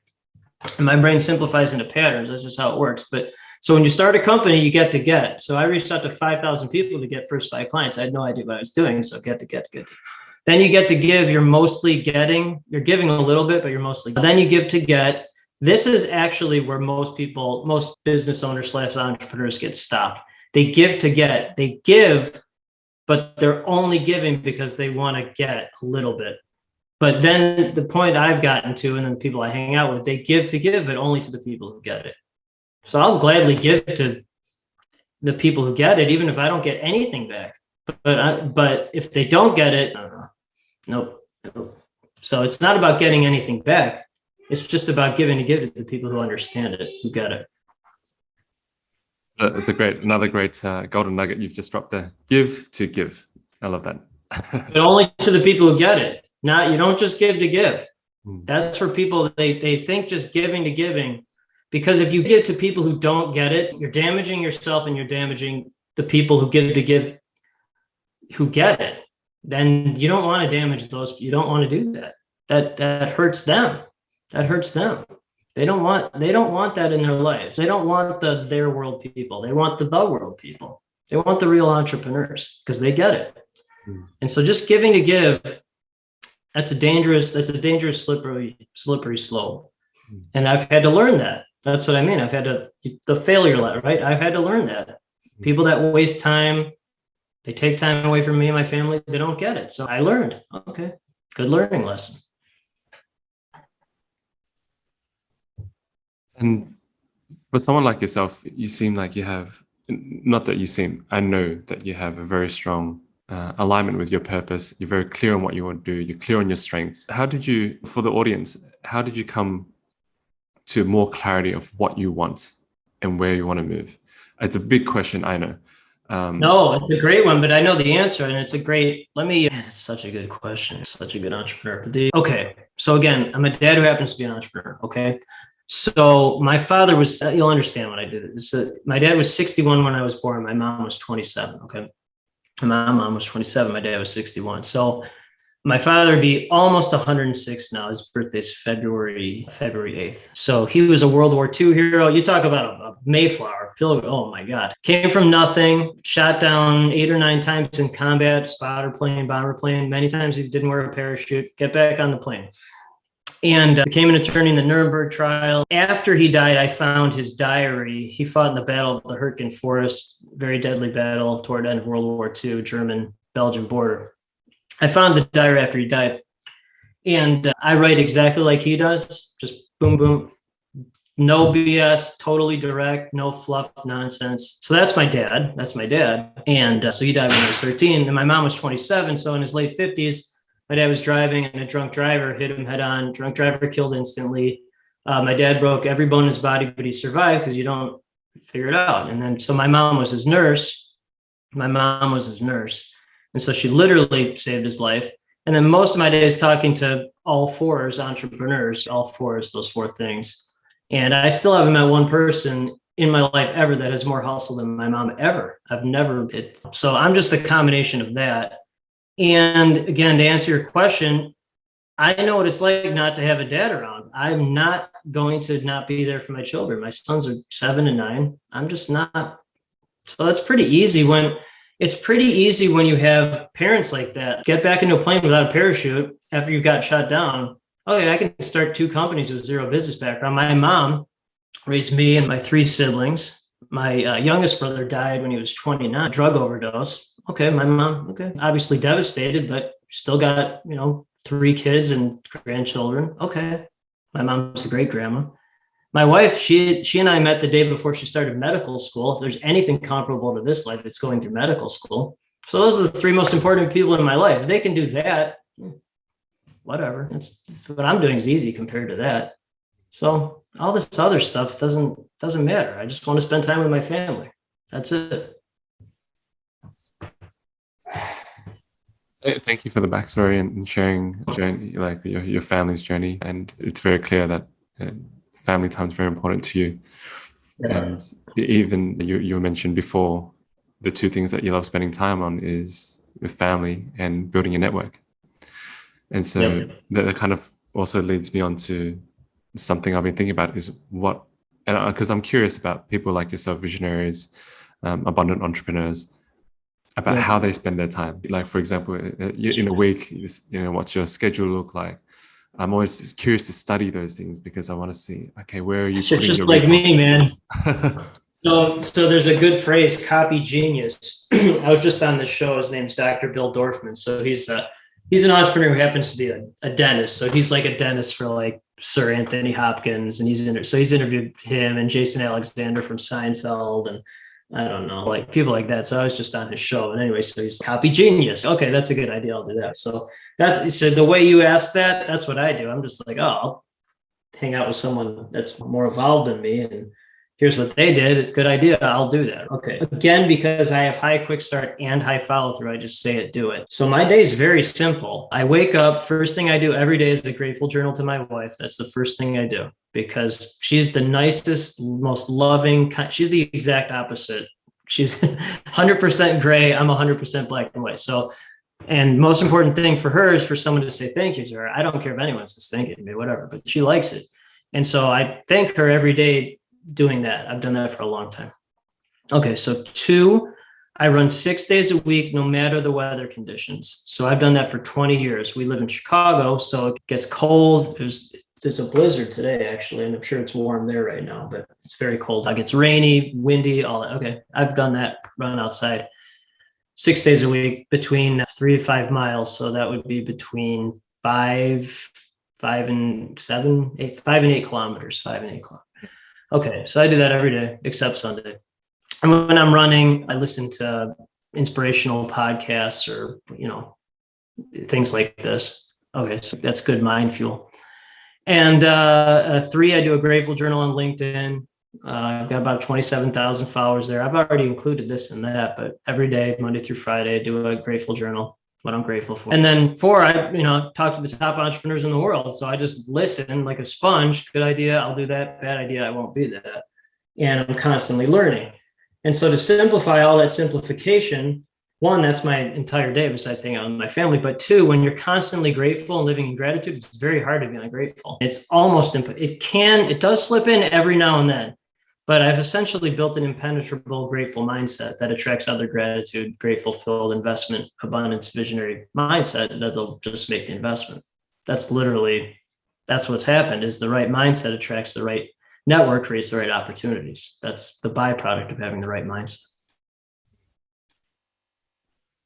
And my brain simplifies into patterns. That's just how it works. But so when you start a company, you get. So I reached out to 5,000 people to get first 5 clients. I had no idea what I was doing. So get. Then you get to give, you're mostly getting, you're giving a little bit, but you're mostly, then you give to get. This is actually where most business owners / entrepreneurs get stopped. They give to get. They give, but they're only giving because they want to get a little bit. But then the point I've gotten to, and then people I hang out with, they give to give, but only to the people who get it. So I'll gladly give to the people who get it, even if I don't get anything back. But if they don't get it, nope. So it's not about getting anything back. It's just about giving to give to the people who understand it, who get it. Another great golden nugget you've just dropped there. Give to give. I love that. But only to the people who get it. You don't just give to give. That's for people, they think just giving to giving. Because if you give to people who don't get it, you're damaging yourself and you're damaging the people who give to give who get it. Then you don't want to damage those. You don't want to do that. That hurts them. That hurts them. They don't want that in their lives. They don't want their world people. They want the world people. They want the real entrepreneurs because they get it. And so just giving to give, that's a dangerous slippery slope. And I've had to learn that. That's what I mean. I've had the failure ladder, right? I've had to learn that. People that waste time, they take time away from me and my family, they don't get it. So I learned, okay, good learning lesson. And For someone like yourself, you seem like you have, not that you seem, I know that you have a very strong alignment with your purpose. You're very clear on what you want to do. You're clear on your strengths. How did you, for the audience, how did you come to more clarity of what you want and where you want to move? It's a big question, I know. No, it's a great one, but I know the answer, and it's a great. It's such a good question. Such a good entrepreneur. Okay, so again, I'm a dad who happens to be an entrepreneur. Okay, so my father was. You'll understand when I do this. My dad was 61 when I was born. My mom was 27. Okay, my mom was 27. My dad was 61. So my father would be almost 106 now. His birthday's February 8th. So he was a World War II hero. You talk about a Mayflower pilgrim. Oh my God. Came from nothing, shot down 8 or 9 times in combat, spotter plane, bomber plane. Many times he didn't wear a parachute, get back on the plane. And became an attorney in the Nuremberg trial. After he died, I found his diary. He fought in the Battle of the Hürtgen Forest, very deadly battle toward the end of World War II, German-Belgian border. I found the diary after he died, and I write exactly like he does, just boom, boom, no BS, totally direct, no fluff nonsense. So that's my dad. And so he died when I was 13, and my mom was 27. So in his late 50s, my dad was driving, and a drunk driver hit him head on. Drunk driver killed instantly. My dad broke every bone in his body, but he survived because you don't figure it out. And then, so my mom was his nurse. And so she literally saved his life. And then most of my days talking to all fours entrepreneurs, all fours, those 4 things. And I still haven't met one person in my life ever that has more hustle than my mom ever. So I'm just a combination of that. And again, to answer your question, I know what it's like not to have a dad around. I'm not going to not be there for my children. My sons are 7 and 9. I'm just not. So it's pretty easy when you have parents like that. Get back into a plane without a parachute after you've got shot down. Okay, I can start 2 companies with 0 business background. My mom raised me and my 3 siblings. My youngest brother died when he was 29, drug overdose. Okay, my mom, obviously devastated, but still got, 3 kids and grandchildren. Okay, my mom's a great grandma. My wife, she and I met the day before she started medical school. If there's anything comparable to this life, it's going through medical school. So those are the 3 most important people in my life. If they can do that, whatever. It's what I'm doing is easy compared to that. So all this other stuff doesn't matter. I just want to spend time with my family. That's it. Thank you for the backstory and sharing journey, like your family's journey. And it's very clear that family time is very important to you. Yeah. And even you mentioned before, the 2 things that you love spending time on is with family and building a network. And so that kind of also leads me on to something I've been thinking about is because I'm curious about people like yourself, visionaries, abundant entrepreneurs, about how they spend their time. Like, for example, in a week, what's your schedule look like? I'm always curious to study those things because I want to see, okay, where are you putting just your like resources? Me, man. So there's a good phrase, copy genius. I was just on this show. His name's Dr. Bill Dorfman. So he's an entrepreneur who happens to be a dentist. So he's like a dentist for like Sir Anthony Hopkins, and he's interviewed him and Jason Alexander from Seinfeld, and I don't know, like people like that. So I was just on his show. And anyway, so he's copy genius. Okay, that's a good idea. I'll do that. So the way you ask that, that's what I do. I'm just like, I'll hang out with someone that's more evolved than me, and here's what they did. It's a good idea. I'll do that. Okay. Again, because I have high quick start and high follow through, I just say it, do it. So my day is very simple. I wake up. First thing I do every day is a grateful journal to my wife. That's the first thing I do because she's the nicest, most loving. She's the exact opposite. She's 100% gray. I'm 100% black and white. So, and most important thing for her is for someone to say thank you to her. I don't care if anyone says thank you to me, whatever, but she likes it. And so I thank her every day doing that. I've done that for a long time. Okay, so 2, I run 6 days a week, no matter the weather conditions. So I've done that for 20 years. We live in Chicago, so it gets cold. There's a blizzard today, actually, and I'm sure it's warm there right now, but it's very cold. It gets rainy, windy, all that. Okay, I've done that, run outside 6 days a week between 3 to 5 miles. So that would be between 5 and 8 kilometers. Okay, so I do that every day except Sunday. And when I'm running, I listen to inspirational podcasts or, things like this. Okay, so that's good mind fuel. And 3, I do a grateful journal on LinkedIn. I've got about 27,000 followers there. I've already included this and that, but every day, Monday through Friday, I do a grateful journal, what I'm grateful for. And then 4, I talk to the top entrepreneurs in the world. So I just listen like a sponge. Good idea, I'll do that. Bad idea, I won't be that. And I'm constantly learning. And so to simplify all that simplification, 1, that's my entire day besides hanging out with my family. But 2, when you're constantly grateful and living in gratitude, it's very hard to be ungrateful. It's almost it does slip in every now and then. But I've essentially built an impenetrable, grateful mindset that attracts other gratitude, grateful, filled, investment, abundance, visionary mindset that'll just make the investment. That's what's happened, is the right mindset attracts the right network, creates the right opportunities. That's the byproduct of having the right mindset.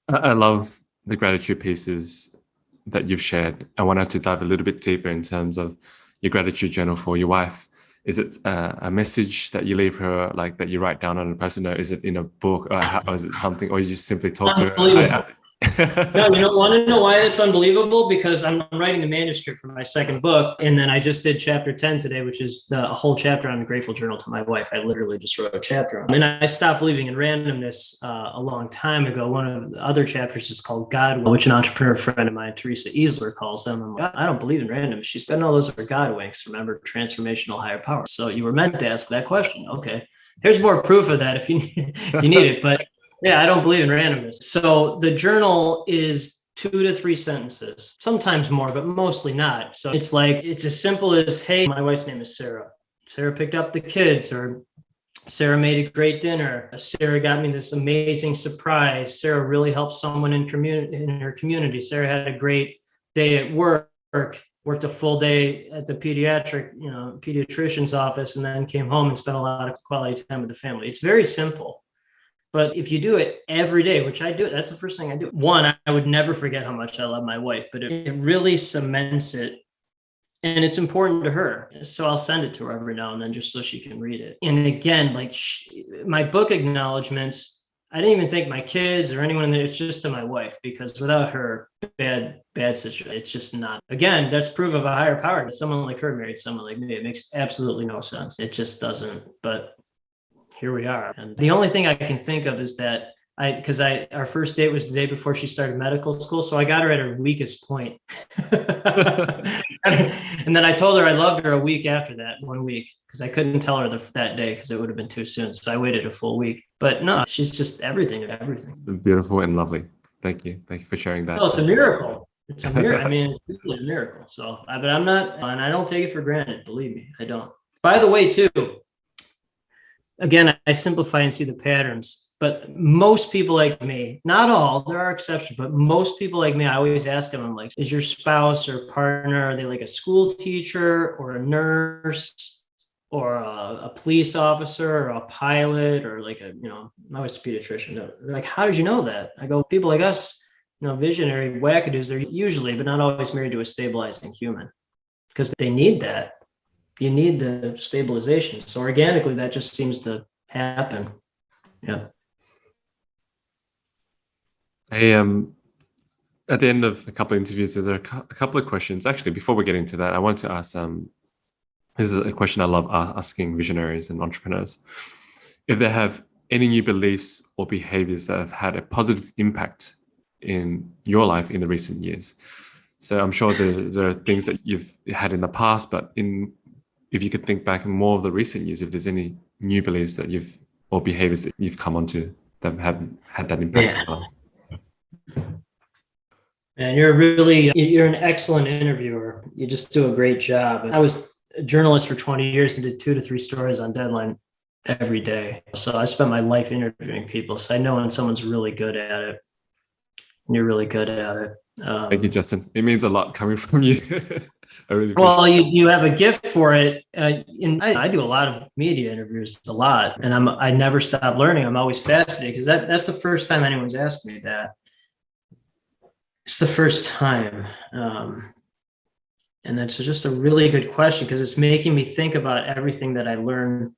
I love the gratitude pieces that you've shared. I wanted to dive a little bit deeper in terms of your gratitude journal for your wife. Is it a message that you leave her, like that you write down on a post-it note? Is it in a book, or is it something, or you just simply talk to her? No, want to know why it's unbelievable? Because I'm writing the manuscript for my second book, and then I just did chapter 10 today, which is a whole chapter on the grateful journal to my wife. I literally just wrote a chapter on it. And I stopped believing in randomness a long time ago. One of the other chapters is called God Will, which an entrepreneur friend of mine, Teresa Easler, calls them. I'm like, I don't believe in randomness. She said, no, those are God winks. Remember, transformational higher power. So you were meant to ask that question. Okay, here's more proof of that if you need it. But yeah, I don't believe in randomness. So the journal is 2 to 3 sentences, sometimes more, but mostly not. So it's as simple as, hey, my wife's name is Sarah. Sarah picked up the kids, or Sarah made a great dinner. Sarah got me this amazing surprise. Sarah really helped someone in her community. Sarah had a great day at work, worked a full day at the pediatrician's office, and then came home and spent a lot of quality time with the family. It's very simple. But if you do it every day, which I do, that's the first thing I do. 1, I would never forget how much I love my wife, but it really cements it. And it's important to her. So I'll send it to her every now and then just so she can read it. And again, my book acknowledgments, I didn't even think my kids or anyone in there, it's just to my wife, because without her, bad situation. It's just not. Again, that's proof of a higher power. That someone like her married someone like me. It makes absolutely no sense. It just doesn't. But here we are. And the only thing I can think of is that our first date was the day before she started medical school. So I got her at her weakest point. And then I told her I loved her a week after that, 1 week, because I couldn't tell her that day because it would have been too soon. So I waited a full week. But no, she's just everything. Beautiful and lovely. Thank you. Thank you for sharing that. Oh, it's a miracle. It's a miracle. I mean, it's really a miracle. So, but I'm not, and I don't take it for granted. Believe me, I don't. By the way, too, again, I simplify and see the patterns, but most people like me, not all, there are exceptions, but most people like me, I always ask them, I'm like, is your spouse or partner, are they like a school teacher or a nurse or a police officer or a pilot or like I was a pediatrician. They're like, how did you know that? I go, people like us, visionary wackadoos, they're usually, but not always, married to a stabilizing human because they need that. You need the stabilization. So organically, that just seems to happen. Yeah. At the end of a couple of interviews, there's a couple of questions. Actually, before we get into that, I want to ask, this is a question I love asking visionaries and entrepreneurs. If they have any new beliefs or behaviors that have had a positive impact in your life in the recent years. So I'm sure there are things that you've had in the past, but if you could think back in more of the recent years, if there's any new beliefs that or behaviors that you've come onto that have had that impact. And you're an excellent interviewer. You just do a great job. I was a journalist for 20 years and did 2 to 3 stories on deadline every day. So I spent my life interviewing people. So I know when someone's really good at it. You're really good at it. Thank you, Justin. It means a lot coming from you. I really well, you have a gift for it. And I do a lot of media interviews, a lot, and I never stop learning. I'm always fascinated because that's the first time anyone's asked me that. It's the first time. And that's just a really good question because it's making me think about everything that I learned.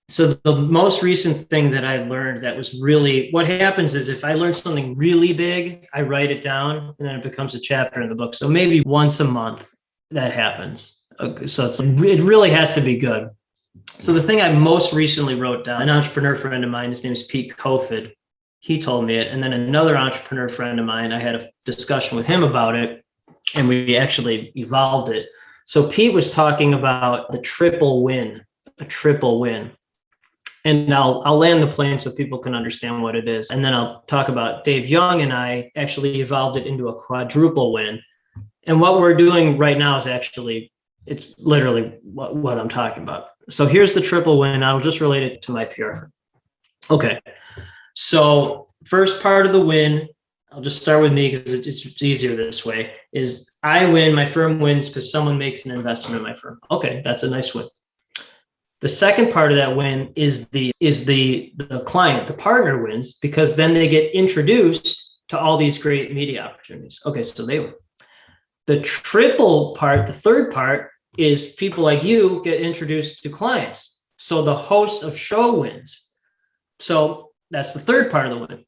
So the most recent thing that I learned that was really, what happens is if I learn something really big, I write it down and then it becomes a chapter in the book. So maybe once a month that happens. So it really has to be good. So the thing I most recently wrote down, an entrepreneur friend of mine, his name is Pete Kofod. He told me it. And then another entrepreneur friend of mine, I had a discussion with him about it and we actually evolved it. So Pete was talking about the triple win, a triple win. And I'll land the plane so people can understand what it is. And then I'll talk about Dave Young and I actually evolved it into a quadruple win. And what we're doing right now is actually, it's literally what I'm talking about. So here's the triple win. I'll just relate it to my PR. Okay. So first part of the win, I'll just start with me because it's easier this way, is I win, my firm wins because someone makes an investment in my firm. Okay, that's a nice win. The second part of that win is the client, the partner wins because then they get introduced to all these great media opportunities. Okay, so they win. The triple part, the third part, is people like you get introduced to clients. So the host of show wins. So that's the third part of the win.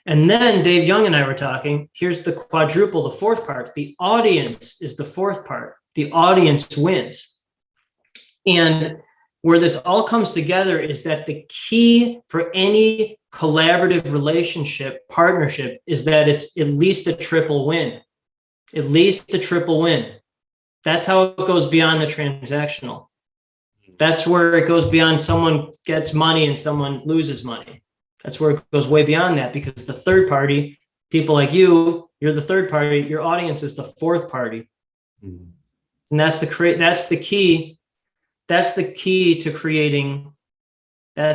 And then Dave Young and I were talking, here's the quadruple, the fourth part. The audience is the fourth part. The audience wins. And where this all comes together is that the key for any collaborative relationship, partnership, is that it's at least a triple win. At least a triple win. That's how it goes beyond the transactional. That's where it goes beyond someone gets money and someone loses money. That's where it goes way beyond that because the third party, people like you, you're the third party, your audience is the fourth party. Mm-hmm. And that's the key. That's the key to creating a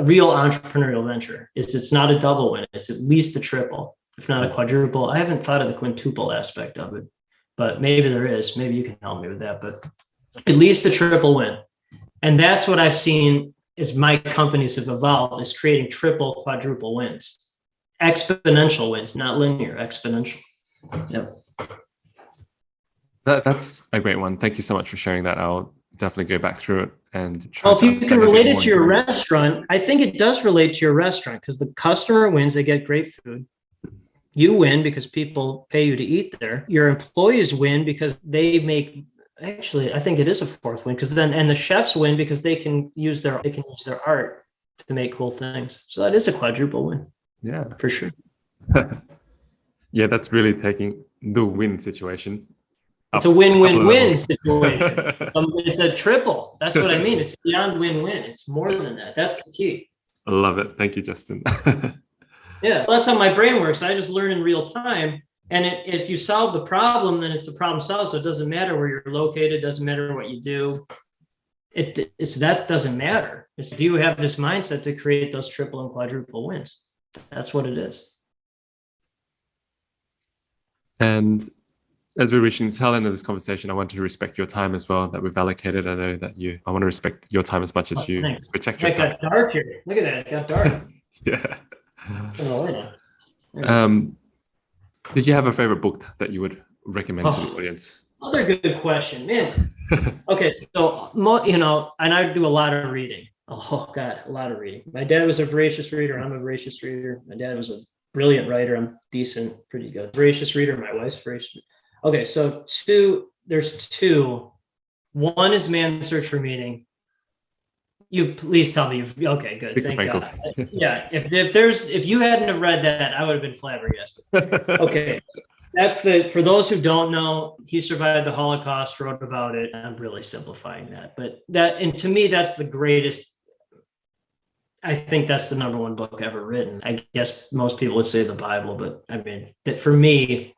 real entrepreneurial venture. It's not a double win. It's at least a triple, if not a quadruple. I haven't thought of the quintuple aspect of it, but maybe there is. Maybe you can help me with that, but at least a triple win. And that's what I've seen as my companies have evolved, is creating triple, quadruple wins. Exponential wins, not linear, exponential. Yep. That's a great one. Thank you so much for sharing that. I'll definitely go back through it and try. Well, if you can relate it to your restaurant, I think it does relate to your restaurant because the customer wins, they get great food. You win because people pay you to eat there. Your employees win because they make, actually, I think it is a fourth win because then, and the chefs win because they can use their art to make cool things. So that is a quadruple win. Yeah, for sure. Yeah, that's really taking the win situation. It's a win-win-win situation. It's a triple. That's what I mean. It's beyond win-win. It's more than that. That's the key. I love it. Thank you, Justin. Yeah, that's how my brain works. I just learn in real time. And if you solve the problem, then it's the problem solved. So it doesn't matter where you're located. It doesn't matter what you do. That doesn't matter. It's, do you have this mindset to create those triple and quadruple wins? That's what it is. And as we're reaching the tail end of this conversation, I want to respect your time as well that we've allocated. I know that I want to respect your time as much as you protect your time. It got dark here. Look at that. It got dark. Yeah. Yeah. Did you have a favorite book that you would recommend to the audience? Another good question, man. Okay, so and I do a lot of reading. Oh God, a lot of reading. My dad was a voracious reader. I'm a voracious reader. My dad was a brilliant writer. I'm decent, pretty good. Voracious reader. My wife's voracious. Okay, so there's two. One is Man's Search for Meaning. You please tell me. Okay, good. Thank God. Yeah, if you hadn't have read that, I would have been flabbergasted. Okay, for those who don't know, he survived the Holocaust, wrote about it. I'm really simplifying that, but and to me, that's the greatest. I think that's the number one book ever written. I guess most people would say the Bible, but I mean, that for me,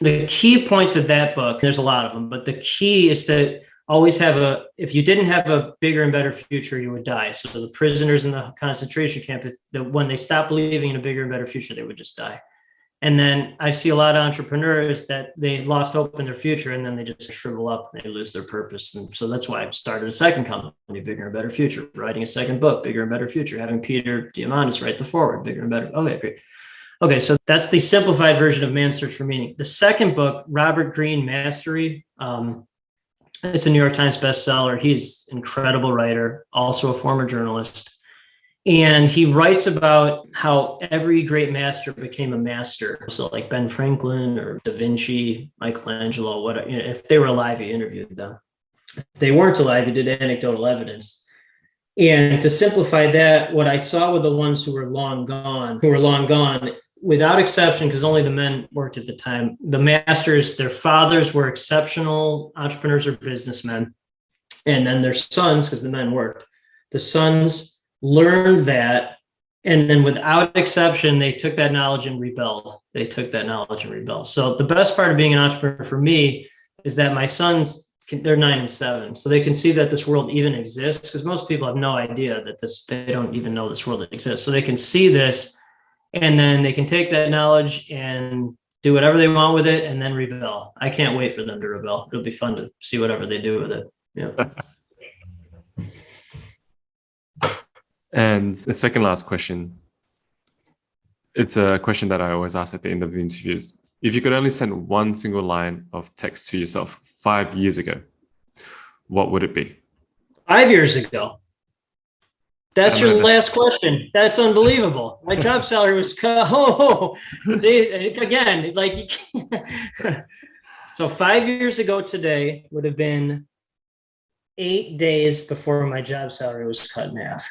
the key point to that book, there's a lot of them, but the key is to always have if you didn't have a bigger and better future, you would die. So the prisoners in the concentration camp, when they stopped believing in a bigger and better future, they would just die. And then I see a lot of entrepreneurs that they lost hope in their future and then they just shrivel up and they lose their purpose. And so that's why I started a second company, Bigger and Better Future, writing a second book, Bigger and Better Future, having Peter Diamandis write the forward, Bigger and Better. Okay, great. Okay, so that's the simplified version of Man's Search for Meaning. The second book, Robert Greene, Mastery, it's a New York Times bestseller. He's an incredible writer, also a former journalist. And he writes about how every great master became a master. So like Ben Franklin or Da Vinci, Michelangelo, if they were alive, he interviewed them. If they weren't alive, he did anecdotal evidence. And to simplify that, what I saw with the ones who were long gone, without exception, because only the men worked at the time, the masters, their fathers were exceptional entrepreneurs or businessmen. And then their sons, because the men worked, the sons learned that. And then without exception, they took that knowledge and rebelled. So the best part of being an entrepreneur for me is that my sons, they're 9 and 7. So they can see that this world even exists, because most people have no idea that they don't even know this world exists. So they can see this, and then they can take that knowledge and do whatever they want with it and then rebel. I can't wait for them to rebel. It'll be fun to see whatever they do with it. Yeah. And the second last question, it's a question that I always ask at the end of the interviews. If you could only send one single line of text to yourself 5 years ago, what would it be? 5 years ago. That's your last question. That's unbelievable. My job salary was cut. Oh, see, again, like you can't. So 5 years ago today would have been 8 days before my job salary was cut in half.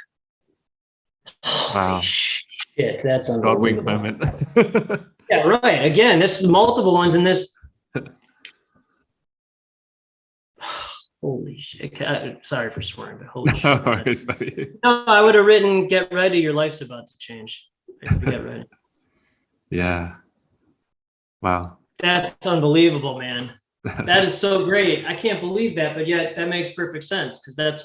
Wow. Holy shit, that's unbelievable. God wink moment. Yeah, right. Again, this is multiple ones in this. Holy shit. Sorry for swearing, but holy shit. No worries, buddy. No, I would have written, get ready, your life's about to change. Get ready. Yeah. Wow. That's unbelievable, man. That is so great. I can't believe that, but yet that makes perfect sense, because that's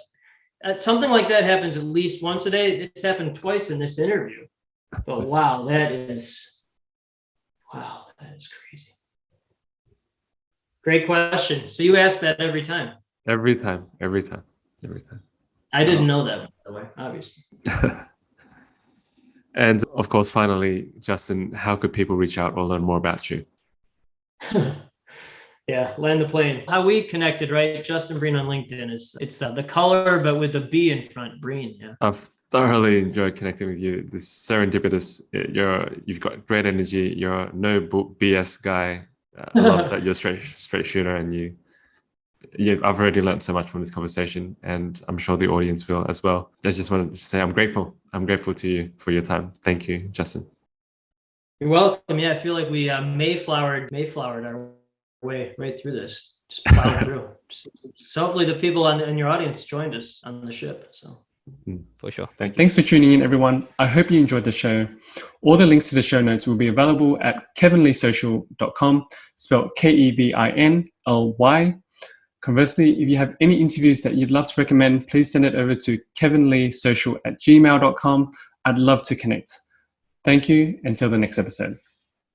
something like that happens at least once a day. It's happened twice in this interview. But wow, that is crazy. Great question. So you ask that every time. Every time. I didn't know that, by the way, obviously. And of course, finally, Justin, how could people reach out or learn more about you? Yeah, land the plane. How we connected, right? Justin Breen on LinkedIn it's the color, but with a B in front, Breen. Yeah. I've thoroughly enjoyed connecting with you. This serendipitous. You've got great energy. You're no BS guy. I love that you're straight shooter, and I've already learned so much from this conversation, and I'm sure the audience will as well. I just wanted to say I'm grateful. I'm grateful to you for your time. Thank you, Justin. You're welcome. Yeah, I feel like we Mayflowered our way right through this. Just plowed through. So hopefully the people in your audience joined us on the ship. So for sure. Thanks for tuning in, everyone. I hope you enjoyed the show. All the links to the show notes will be available at kevinleesocial.com, spelled KEVINLY. Conversely, if you have any interviews that you'd love to recommend, please send it over to kevinleesocial@gmail.com. I'd love to connect. Thank you. Until the next episode.